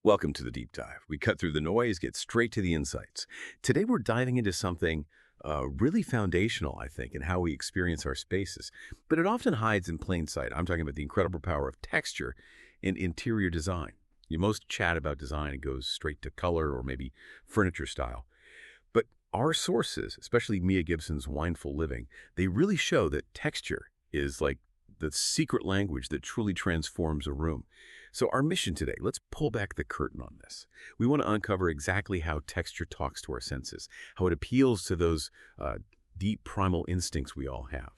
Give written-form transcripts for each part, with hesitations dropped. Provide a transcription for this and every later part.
Welcome to the deep dive. We cut through the noise, get straight to the insights. Today we're diving into something really foundational, I think, in how we experience our spaces. But it often hides in plain sight. I'm talking about the incredible power of texture in interior design. You most chat about design, it goes straight to color or maybe furniture style. But our sources, especially Mia Gibson's Windful Living, they really show that texture is like the secret language that truly transforms a room. So our mission today, let's pull back the curtain on this. We want to uncover exactly how texture talks to our senses, how it appeals to those deep primal instincts we all have,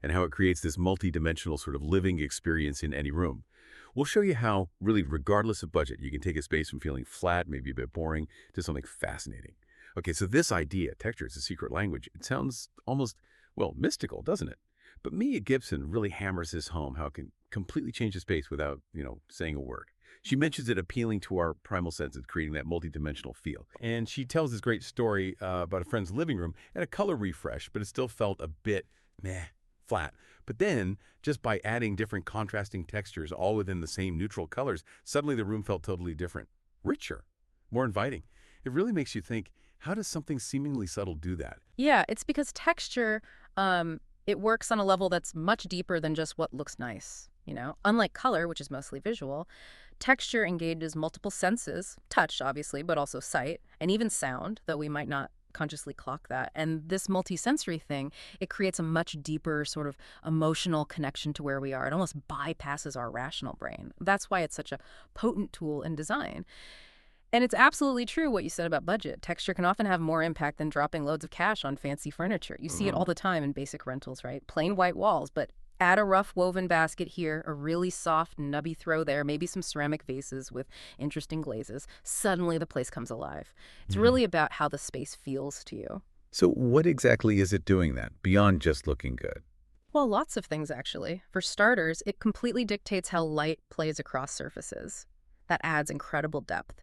and how it creates this multi-dimensional sort of living experience in any room. We'll show you how, really, regardless of budget, you can take a space from feeling flat, maybe a bit boring, to something fascinating. Okay, so this idea, texture is a secret language, it sounds almost, well, mystical, doesn't it? But Mia Gibson really hammers this home, how it can completely change the space without, saying a word. She mentions it appealing to our primal senses, creating that multidimensional feel. And she tells this great story about a friend's living room and a color refresh, but it still felt a bit meh, flat. But then, just by adding different contrasting textures, all within the same neutral colors, suddenly the room felt totally different, richer, more inviting. It really makes you think, how does something seemingly subtle do that? Yeah, it's because texture, it works on a level that's much deeper than just what looks nice, you know? Unlike color, which is mostly visual, texture engages multiple senses, touch, obviously, but also sight, and even sound, though we might not consciously clock that. And this multisensory thing, it creates a much deeper sort of emotional connection to where we are. It almost bypasses our rational brain. That's why it's such a potent tool in design. And it's absolutely true what you said about budget. Texture can often have more impact than dropping loads of cash on fancy furniture. You see it all the time in basic rentals, right? Plain white walls, but add a rough woven basket here, a really soft, nubby throw there, maybe some ceramic vases with interesting glazes. Suddenly the place comes alive. It's really about how the space feels to you. So what exactly is it doing then, beyond just looking good? Well, lots of things, actually. For starters, it completely dictates how light plays across surfaces. That adds incredible depth.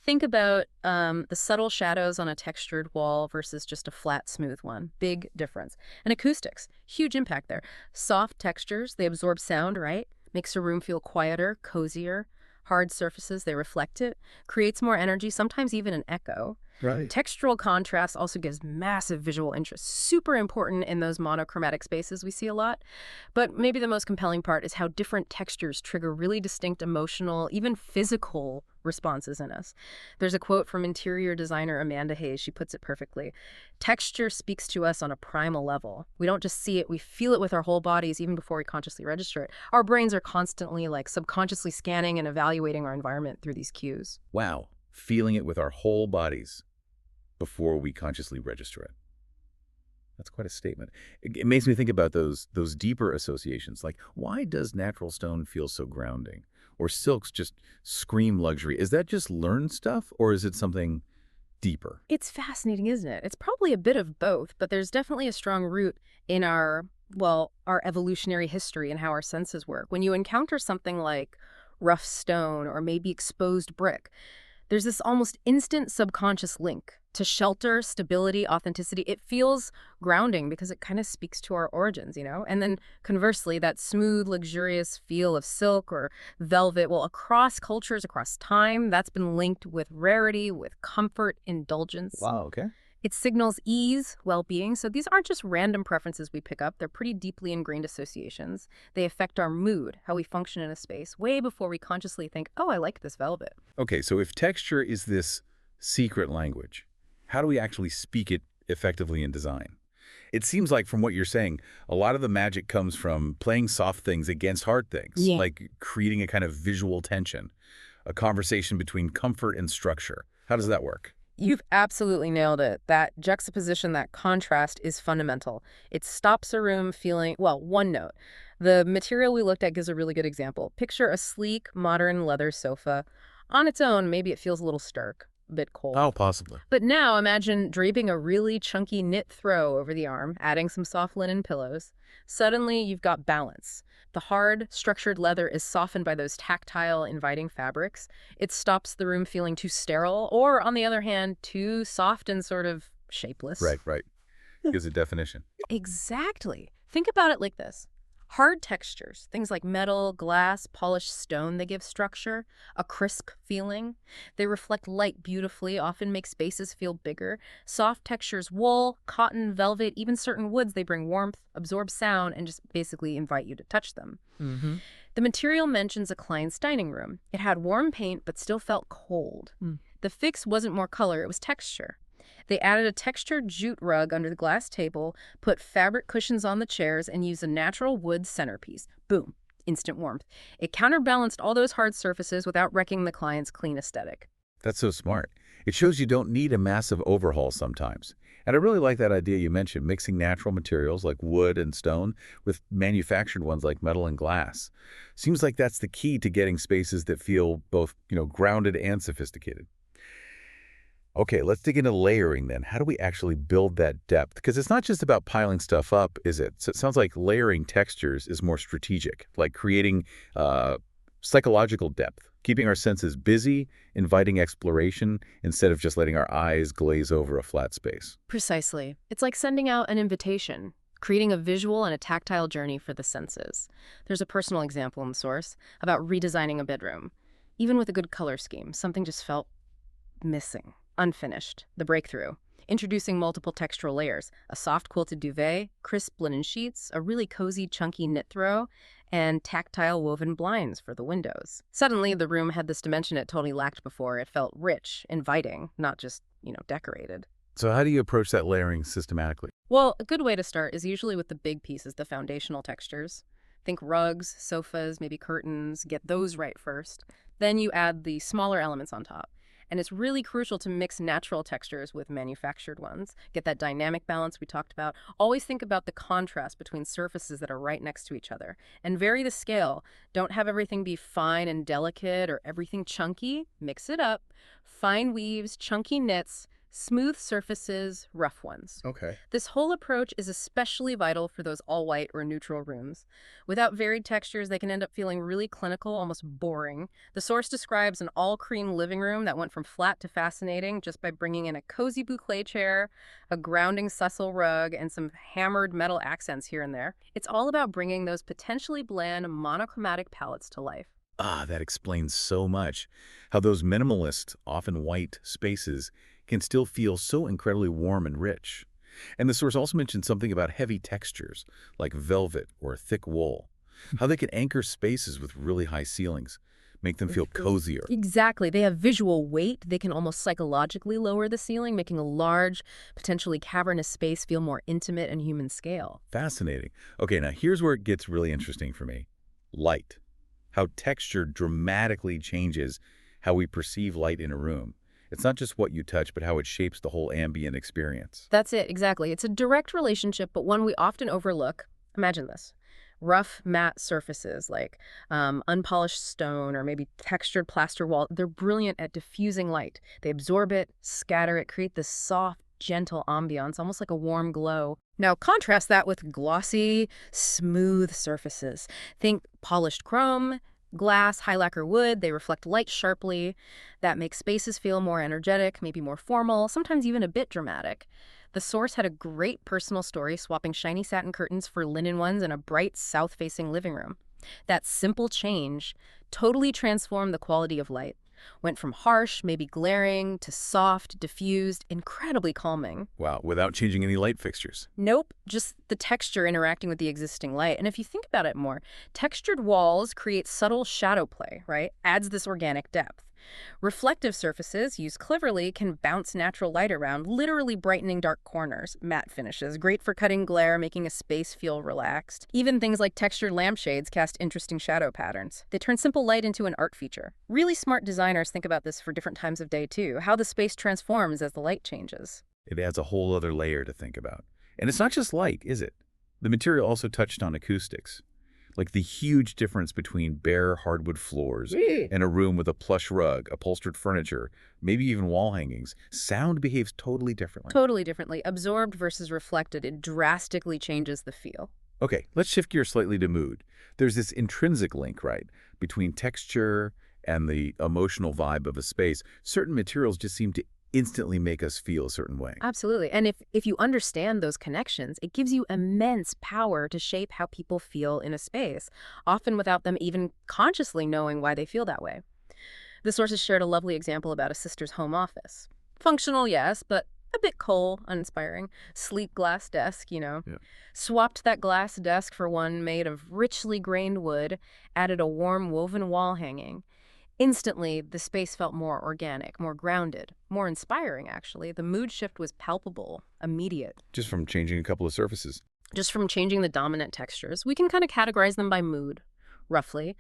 Think about the subtle shadows on a textured wall versus just a flat, smooth one. Big difference. And acoustics, huge impact there. Soft textures, they absorb sound, right? Makes a room feel quieter, cozier. Hard surfaces, they reflect it. Creates more energy, sometimes even an echo. Right. Textural contrast also gives massive visual interest. Super important in those monochromatic spaces we see a lot. But maybe the most compelling part is how different textures trigger really distinct emotional, even physical responses in us. There's a quote from interior designer Amanda Hayes. She puts it perfectly. Texture speaks to us on a primal level. We don't just see it, we feel it with our whole bodies even before we consciously register it. Our brains are constantly subconsciously scanning and evaluating our environment through these cues. Wow, feeling it with our whole bodies before we consciously register it. That's quite a statement. It makes me think about those deeper associations, like why does natural stone feel so grounding? Or silks just scream luxury? Is that just learned stuff, or is it something deeper? It's fascinating, isn't it? It's probably a bit of both, but there's definitely a strong root in our evolutionary history and how our senses work. When you encounter something like rough stone or maybe exposed brick, there's this almost instant subconscious link to shelter, stability, authenticity. It feels grounding because it kind of speaks to our origins, you know? And then conversely, that smooth, luxurious feel of silk or velvet, well, across cultures, across time, that's been linked with rarity, with comfort, indulgence. Wow, okay. It signals ease, well-being. So these aren't just random preferences we pick up. They're pretty deeply ingrained associations. They affect our mood, how we function in a space, way before we consciously think, oh, I like this velvet. Okay, so if texture is this secret language, how do we actually speak it effectively in design? It seems like from what you're saying, a lot of the magic comes from playing soft things against hard things, Yeah. like creating a kind of visual tension, a conversation between comfort and structure. How does that work? You've absolutely nailed it. That juxtaposition, that contrast is fundamental. It stops a room feeling, well, one note. The material we looked at gives a really good example. Picture a sleek, modern leather sofa. On its own, maybe it feels a little stark, a bit cold. Oh, possibly. But now imagine draping a really chunky knit throw over the arm, adding some soft linen pillows. Suddenly, you've got balance. The hard, structured leather is softened by those tactile, inviting fabrics. It stops the room feeling too sterile, or, on the other hand, too soft and sort of shapeless. Right. Gives a definition. Exactly. Think about it like this. Hard textures, things like metal, glass, polished stone, they give structure, a crisp feeling. They reflect light beautifully, often make spaces feel bigger. Soft textures, wool, cotton, velvet, even certain woods, they bring warmth, absorb sound, and just basically invite you to touch them. Mm-hmm. The material mentions a client's dining room. It had warm paint but still felt cold. Mm. The fix wasn't more color, it was texture. They added a textured jute rug under the glass table, put fabric cushions on the chairs, and used a natural wood centerpiece. Boom, instant warmth. It counterbalanced all those hard surfaces without wrecking the client's clean aesthetic. That's so smart. It shows you don't need a massive overhaul sometimes. And I really like that idea you mentioned, mixing natural materials like wood and stone with manufactured ones like metal and glass. Seems like that's the key to getting spaces that feel both, grounded and sophisticated. Okay, let's dig into layering then. How do we actually build that depth? Because it's not just about piling stuff up, is it? So it sounds like layering textures is more strategic, like creating psychological depth, keeping our senses busy, inviting exploration, instead of just letting our eyes glaze over a flat space. Precisely. It's like sending out an invitation, creating a visual and a tactile journey for the senses. There's a personal example in the source about redesigning a bedroom. Even with a good color scheme, something just felt missing. Unfinished, the breakthrough. Introducing multiple textural layers, a soft quilted duvet, crisp linen sheets, a really cozy chunky knit throw, and tactile woven blinds for the windows. Suddenly, the room had this dimension it totally lacked before. It felt rich, inviting, not just, decorated. So how do you approach that layering systematically? Well, a good way to start is usually with the big pieces, the foundational textures. Think rugs, sofas, maybe curtains, get those right first. Then you add the smaller elements on top. And it's really crucial to mix natural textures with manufactured ones. Get that dynamic balance we talked about. Always think about the contrast between surfaces that are right next to each other. And vary the scale. Don't have everything be fine and delicate or everything chunky. Mix it up. Fine weaves, chunky knits, smooth surfaces, rough ones. Okay. This whole approach is especially vital for those all-white or neutral rooms. Without varied textures, they can end up feeling really clinical, almost boring. The source describes an all-cream living room that went from flat to fascinating just by bringing in a cozy boucle chair, a grounding sessile rug, and some hammered metal accents here and there. It's all about bringing those potentially bland, monochromatic palettes to life. Ah, that explains so much. How those minimalist, often white spaces can still feel so incredibly warm and rich. And the source also mentioned something about heavy textures, like velvet or thick wool. How they can anchor spaces with really high ceilings, make them feel cozier. Exactly. They have visual weight. They can almost psychologically lower the ceiling, making a large, potentially cavernous space feel more intimate and human scale. Fascinating. Okay, now here's where it gets really interesting for me. Light. How texture dramatically changes how we perceive light in a room. It's not just what you touch, but how it shapes the whole ambient experience. That's it, exactly. It's a direct relationship, but one we often overlook. Imagine this. Rough, matte surfaces like unpolished stone or maybe textured plaster wall, they're brilliant at diffusing light. They absorb it, scatter it, create this soft, gentle ambiance, almost like a warm glow. Now, contrast that with glossy, smooth surfaces. Think polished chrome, glass, high lacquer wood. They reflect light sharply. That makes spaces feel more energetic, maybe more formal, sometimes even a bit dramatic. The source had a great personal story swapping shiny satin curtains for linen ones in a bright south-facing living room. That simple change totally transformed the quality of light. Went from harsh, maybe glaring, to soft, diffused, incredibly calming. Wow, without changing any light fixtures. Nope, just the texture interacting with the existing light. And if you think about it more, textured walls create subtle shadow play, right? Adds this organic depth. Reflective surfaces, used cleverly, can bounce natural light around, literally brightening dark corners. Matte finishes, great for cutting glare, making a space feel relaxed. Even things like textured lampshades cast interesting shadow patterns. They turn simple light into an art feature. Really smart designers think about this for different times of day too, how the space transforms as the light changes. It adds a whole other layer to think about. And it's not just light, is it? The material also touched on acoustics. Like the huge difference between bare hardwood floors and a room with a plush rug, upholstered furniture, maybe even wall hangings. Sound behaves totally differently. Totally differently. Absorbed versus reflected, it drastically changes the feel. Okay, let's shift gears slightly to mood. There's this intrinsic link, right, between texture and the emotional vibe of a space. Certain materials just seem to instantly make us feel a certain way. Absolutely. And if you understand those connections, it gives you immense power to shape how people feel in a space, often without them even consciously knowing why they feel that way. The sources shared a lovely example about a sister's home office. Functional, yes, but a bit cold, uninspiring. Sleek glass desk. Yeah. Swapped that glass desk for one made of richly grained wood, added a warm woven wall hanging. Instantly, the space felt more organic, more grounded, more inspiring, actually. The mood shift was palpable, immediate. Just from changing a couple of surfaces. Just from changing the dominant textures. We can kind of categorize them by mood, roughly.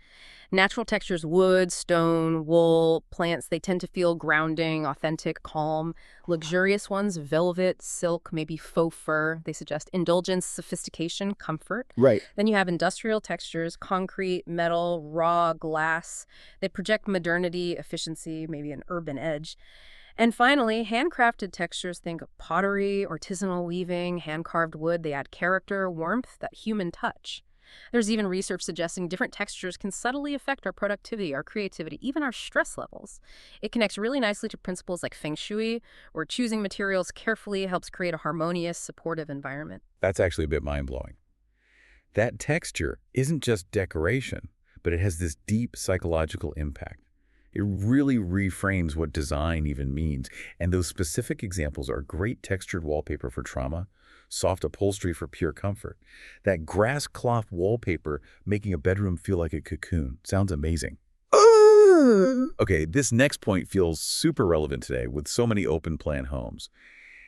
Natural textures, wood, stone, wool, plants, they tend to feel grounding, authentic, calm. Luxurious ones, velvet, silk, maybe faux fur, they suggest indulgence, sophistication, comfort. Right. Then you have industrial textures, concrete, metal, raw, glass. They project modernity, efficiency, maybe an urban edge. And finally, handcrafted textures, think of pottery, artisanal weaving, hand-carved wood. They add character, warmth, that human touch. There's even research suggesting different textures can subtly affect our productivity, our creativity, even our stress levels. It connects really nicely to principles like feng shui, where choosing materials carefully helps create a harmonious, supportive environment. That's actually a bit mind-blowing. That texture isn't just decoration, but it has this deep psychological impact. It really reframes what design even means. And those specific examples are great textured wallpaper for trauma, soft upholstery for pure comfort. That grass cloth wallpaper making a bedroom feel like a cocoon. Sounds amazing. Okay, this next point feels super relevant today with so many open plan homes.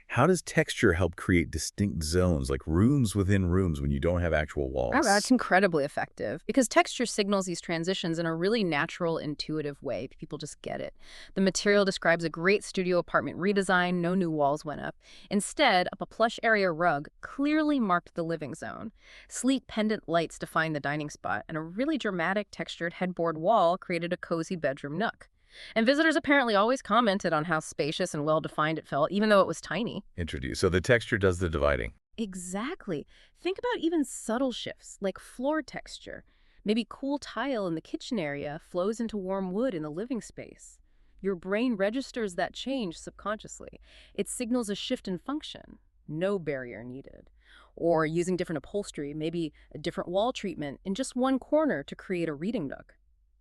How does texture help create distinct zones, like rooms within rooms when you don't have actual Oh, walls? that's incredibly effective because texture signals these transitions in a really natural, intuitive way. People just get it. The material describes a great studio apartment redesign, no new walls went up. Instead, up a plush area rug clearly marked the living zone. Sleek pendant lights defined the dining spot, and a really dramatic textured headboard wall created a cozy bedroom nook. And visitors apparently always commented on how spacious and well-defined it felt, even though it was tiny. Introduce. So the texture does the dividing. Exactly. Think about even subtle shifts, like floor texture. Maybe cool tile in the kitchen area flows into warm wood in the living space. Your brain registers that change subconsciously. It signals a shift in function. No barrier needed. Or using different upholstery, maybe a different wall treatment in just one corner to create a reading nook.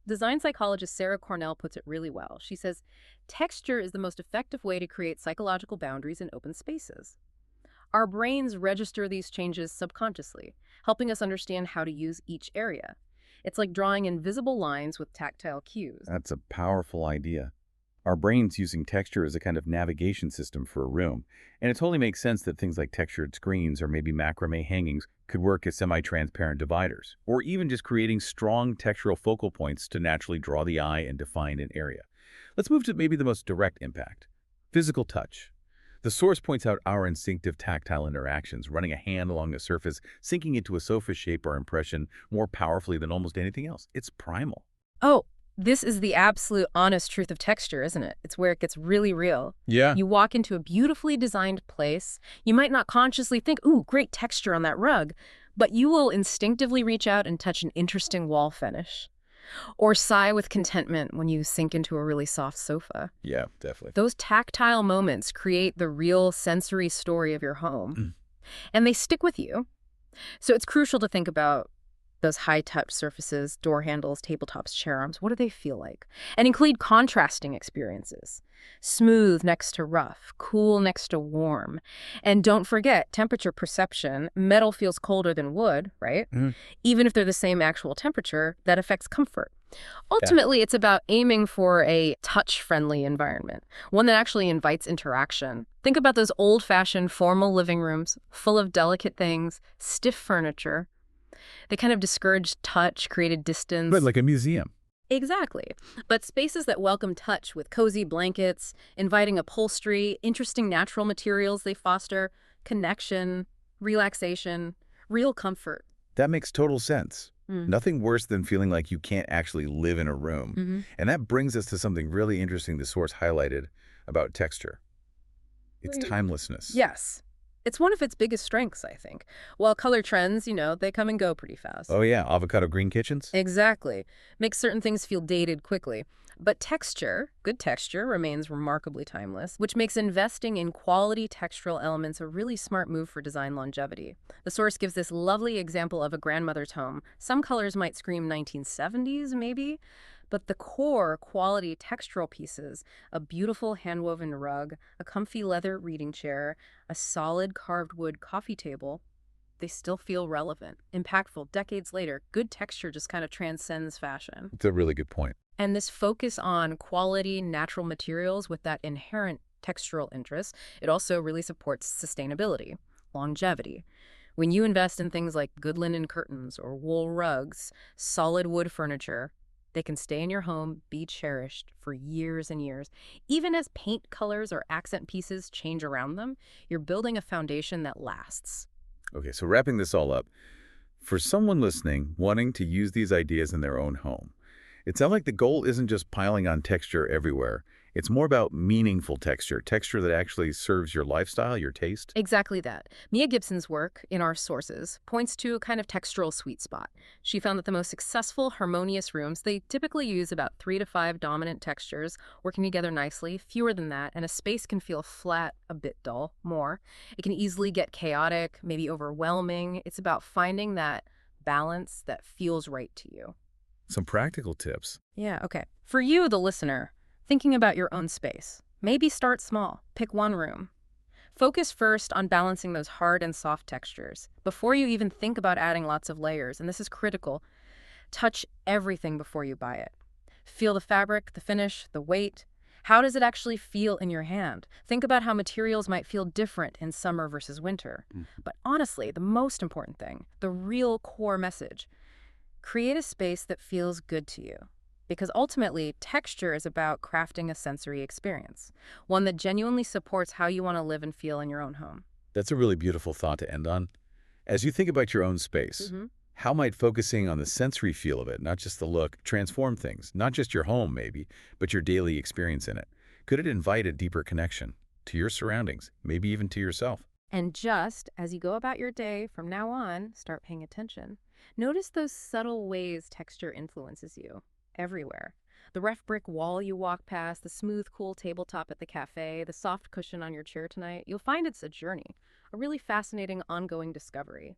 Design psychologist Sarah Cornell puts it really well. She says, texture is the most effective way to create psychological boundaries in open spaces. Our brains register these changes subconsciously, helping us understand how to use each area. It's like drawing invisible lines with tactile cues. That's a powerful idea. Our brain's using texture as a kind of navigation system for a room, and it totally makes sense that things like textured screens or maybe macrame hangings could work as semi-transparent dividers, or even just creating strong textural focal points to naturally draw the eye and define an area. Let's move to maybe the most direct impact, physical touch. The source points out our instinctive tactile interactions, running a hand along a surface, sinking into a sofa shape or impression more powerfully than almost anything else. It's primal. Oh, this is the absolute honest truth of texture, isn't it? It's where it gets really real. Yeah. You walk into a beautifully designed place. You might not consciously think, ooh, great texture on that rug, but you will instinctively reach out and touch an interesting wall finish. Or sigh with contentment when you sink into a really soft sofa. Yeah, definitely. Those tactile moments create the real sensory story of your home, and they stick with you. So it's crucial to think about those high-touch surfaces, door handles, tabletops, chair arms. What do they feel like? And include contrasting experiences. Smooth next to rough, cool next to warm. And don't forget, temperature perception. Metal feels colder than wood, right? Even if they're the same actual temperature, that affects comfort. Ultimately, it's about aiming for a touch-friendly environment, one that actually invites interaction. Think about those old-fashioned formal living rooms, full of delicate things, stiff furniture. They kind of discouraged touch, created distance. But like a museum. Exactly. But spaces that welcome touch with cozy blankets, inviting upholstery, interesting natural materials they foster, connection, relaxation, real comfort. That makes total sense. Nothing worse than feeling like you can't actually live in a room. And that brings us to something really interesting the source highlighted about texture. It's timelessness. Yes. It's one of its biggest strengths, I think. While color trends, they come and go pretty fast. Oh yeah, avocado green kitchens? Exactly. Makes certain things feel dated quickly. But texture, good texture, remains remarkably timeless, which makes investing in quality textural elements a really smart move for design longevity. The source gives this lovely example of a grandmother's home. Some colors might scream 1970s, maybe, but the core quality textural pieces, a beautiful handwoven rug, a comfy leather reading chair, a solid carved wood coffee table, they still feel relevant, impactful decades later. Good texture just kind of transcends fashion. It's a really good point. And this focus on quality, natural materials with that inherent textural interest, it also really supports sustainability, longevity. When you invest in things like good linen curtains or wool rugs, solid wood furniture, they can stay in your home, be cherished for years and years. Even as paint colors or accent pieces change around them, you're building a foundation that lasts. Okay, so wrapping this all up, for someone listening wanting to use these ideas in their own home, it sounds like the goal isn't just piling on texture everywhere. It's more about meaningful texture, texture that actually serves your lifestyle, your taste. Exactly that. Mia Gibson's work in our sources points to a kind of textural sweet spot. She found that the most successful, harmonious rooms, they typically use about 3 to 5 dominant textures working together nicely, fewer than that, and a space can feel flat, a bit dull, more. It can easily get chaotic, maybe overwhelming. It's about finding that balance that feels right to you. Some practical tips. Yeah, okay. For you, the listener, thinking about your own space, maybe start small. Pick one room. Focus first on balancing those hard and soft textures. Before you even think about adding lots of layers, and this is critical, touch everything before you buy it. Feel the fabric, the finish, the weight. How does it actually feel in your hand? Think about how materials might feel different in summer versus winter. But honestly, the most important thing, the real core message, create a space that feels good to you. Because ultimately, texture is about crafting a sensory experience, one that genuinely supports how you want to live and feel in your own home. That's a really beautiful thought to end on. As you think about your own space, hmm how might focusing on the sensory feel of it, not just the look, transform things? Not just your home, maybe, but your daily experience in it. Could it invite a deeper connection to your surroundings, maybe even to yourself? And just as you go about your day from now on, start paying attention. Notice those subtle ways texture influences you everywhere. The rough brick wall you walk past, the smooth, cool tabletop at the cafe, the soft cushion on your chair tonight, you'll find it's a journey, a really fascinating ongoing discovery.